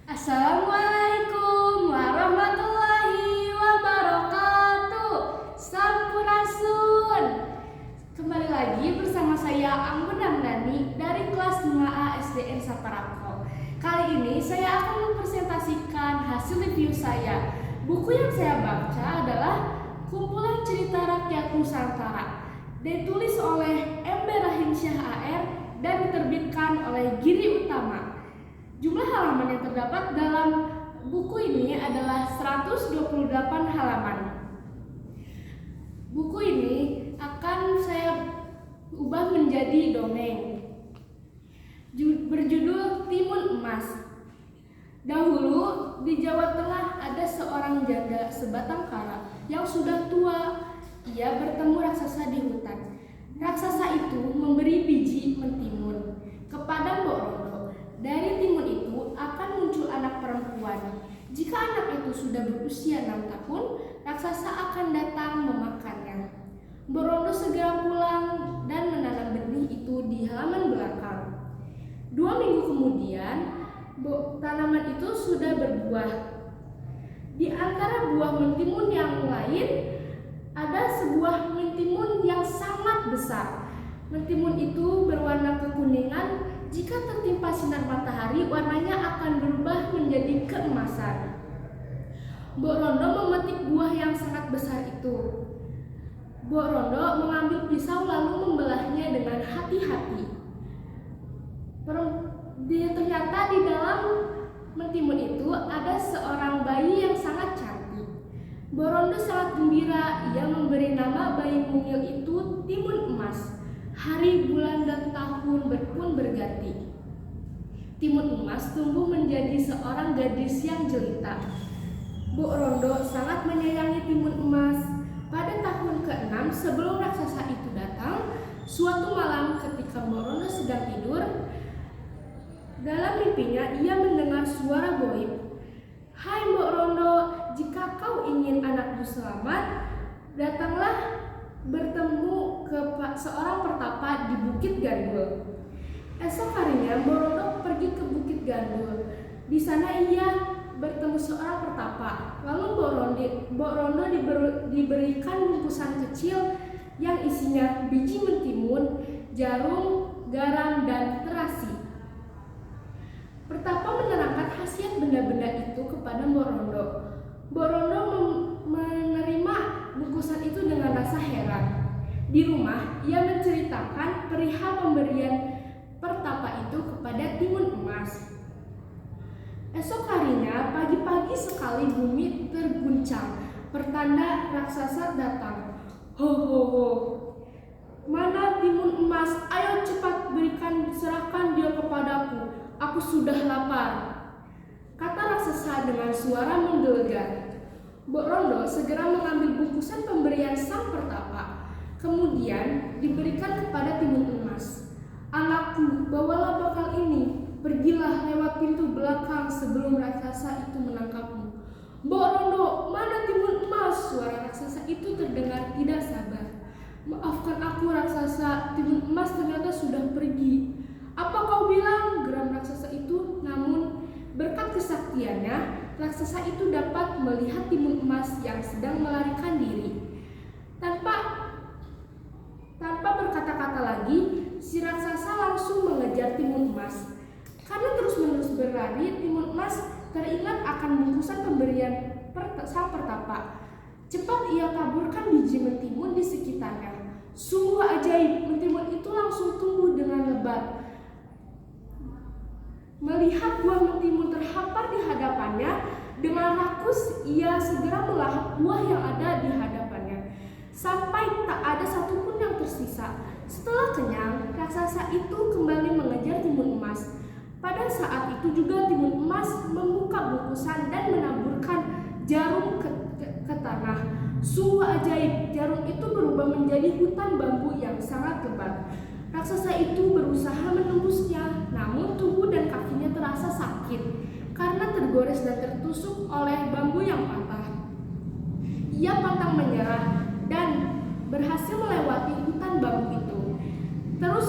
Assalamualaikum warahmatullahi wabarakatuh. Sampurasun. Kembali lagi bersama saya Anggun Ramdhani dari kelas 5A SDN Saparako. Kali ini saya akan mempresentasikan hasil review saya. Buku yang saya baca adalah Kumpulan Cerita Rakyat Nusantara, ditulis oleh M. Rahimsyah AR dan diterbitkan oleh Giri Utama. Jumlah halaman yang terdapat dalam buku ini adalah 128 halaman. Buku ini akan saya ubah menjadi dongeng berjudul Timun Emas. Dahulu di Jawa Tengah ada seorang janda sebatang kara yang sudah tua. Ia bertemu raksasa di hutan. Raksasa itu memberi biji mentimun kepada Mbok Rondo. Dari timun itu akan muncul anak perempuan. Jika anak itu sudah berusia 6 tahun, raksasa akan datang memakannya. Mbok Rondo segera pulang dan menanam benih itu di halaman belakang. 2 minggu kemudian, tanaman itu sudah berbuah. Di antara buah mentimun yang lain, ada sebuah mentimun yang sangat besar. Mentimun itu berwarna kekuningan. Jika tertimpa sinar matahari, warnanya akan berubah menjadi keemasan. Mbok Rondo memetik buah yang sangat besar itu. Mbok Rondo mengambil pisau lalu membelahnya dengan hati-hati. Ternyata di dalam mentimun itu ada seorang bayi yang sangat cantik. Mbok Rondo sangat gembira. Ia memberi nama bayi mungil itu Timun Emas. Hari, bulan, dan tahun pun berganti. Timun Emas tumbuh menjadi seorang gadis yang jelita. Mbok Rondo sangat menyayangi Timun Emas. Pada tahun ke-6 sebelum raksasa itu datang, suatu malam ketika Mbok Rondo sedang tidur, dalam mimpinya ia mendengar suara goib. "Hai Mbok Rondo, jika kau ingin anakmu selamat, datanglah bertemu ke seorang pertapa di Bukit Gandul." Esok harinya Mbok Rondo pergi ke Bukit Gandul. Di sana ia bertemu seorang pertapa. Lalu Mbok Rondo diberikan bungkusan kecil yang isinya biji mentimun, jarum, garam, dan terasi. Pertapa menerangkan khasiat benda-benda itu kepada Mbok Rondo. Mbok Rondo menerima bungkusan itu dengan rasa heran. Di rumah, ia menceritakan perihal pemberian pertapa itu kepada Timun Emas. Esok harinya, pagi-pagi sekali bumi terguncang, pertanda raksasa datang. "Ho ho ho, mana Timun Emas? Ayo cepat serahkan dia kepadaku. Aku sudah lapar," kata raksasa dengan suara menggelegar. Mbok Rondo segera mengambil bungkusan pemberian sang pertapa. Kemudian diberikan kepada Timun Emas. "Anakku, bawalah bekal ini. Pergilah lewat pintu belakang sebelum raksasa itu menangkapmu." "Mbok Rondo, mana Timun Emas?" Suara raksasa itu terdengar tidak sabar. "Maafkan aku raksasa, Timun Emas ternyata sudah pergi." "Apa kau bilang?" geram raksasa itu. Namun berkat kesaktiannya, raksasa itu dapat melihat Timun Emas yang sedang melarikan diri. Tanpa berkata-kata lagi, si raksasa langsung mengejar Timun Emas. Karena terus-menerus berlari, Timun Emas teringat akan bungkusan pemberian sang pertapa. Cepat ia taburkan biji mentimun di sekitarnya. Sungguh ajaib, mentimun itu langsung tumbuh dengan lebat. Melihat buah mentimun terhampar di hadapannya, dengan rakus ia segera melahap buah yang ada di hadapannya, sampai tak ada satupun yang tersisa. Setelah kenyang, raksasa itu kembali mengejar Timun Emas. Pada saat itu juga Timun Emas membuka bungkusan dan menaburkan jarum ke tanah. Sungguh ajaib, jarum itu berubah menjadi hutan bambu yang sangat lebat. Raksasa itu berusaha menembusnya, namun tubuh dan kakinya terasa sakit karena tergores dan tertusuk oleh bambu yang patah. Ia pantang menyerah dan berhasil melewati hutan bambu itu. Terus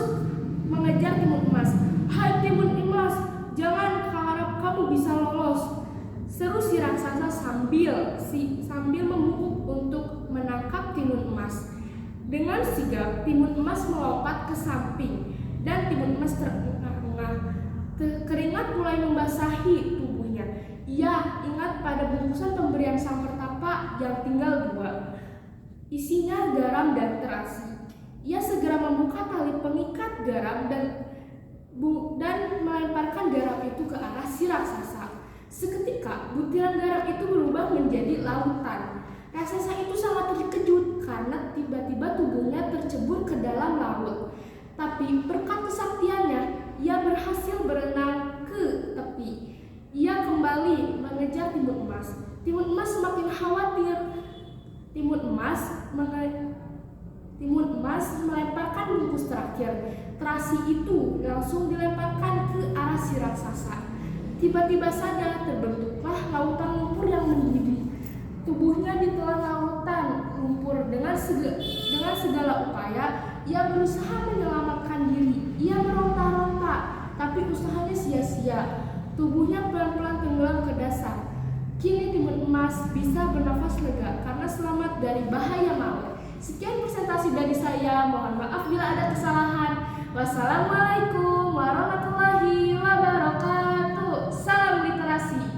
mengejar Timun Emas. "Hai Timun Emas, jangan harap kamu kamu bisa lolos," seru si raksasa sambil membungkuk untuk menangkap timun emas. Dengan sigap, timun emas melompat ke samping dan timun emas terengah-engah. Keringat mulai membasahi tubuhnya. Ia ingat pada bungkusan pemberian sang pertapa yang tinggal 2. Isinya garam dan terasi. Ia segera membuka tali pengikat garam dan melemparkan garam itu ke arah si raksasa. Seketika, butiran garam itu berubah menjadi lautan. Raksasa itu sangat terkejut karena tiba-tiba tubuhnya tercebur ke dalam laut. Tapi berkat kesaktiannya, ia berhasil berenang ke tepi. Ia kembali mengejar timun emas. Timun emas semakin khawatir. Timun emas melemparkan bungkus terakhir. Terasi itu langsung dilemparkan ke arah si raksasa. Tiba-tiba saja terbentuklah lautan lumpur yang mendidih. Tubuhnya ditelan lautan lumpur. Dengan segala upaya, ia berusaha menyelamatkan diri. Ia meronta-ronta, tapi usahanya sia-sia. Tubuhnya pelan-pelan tenggelam ke dasar. Kini timun emas bisa bernafas lega karena selamat dari bahaya maut. Sekian presentasi dari saya. Mohon maaf bila ada kesalahan. Wassalamualaikum warahmatullahi wabarakatuh. Salam literasi.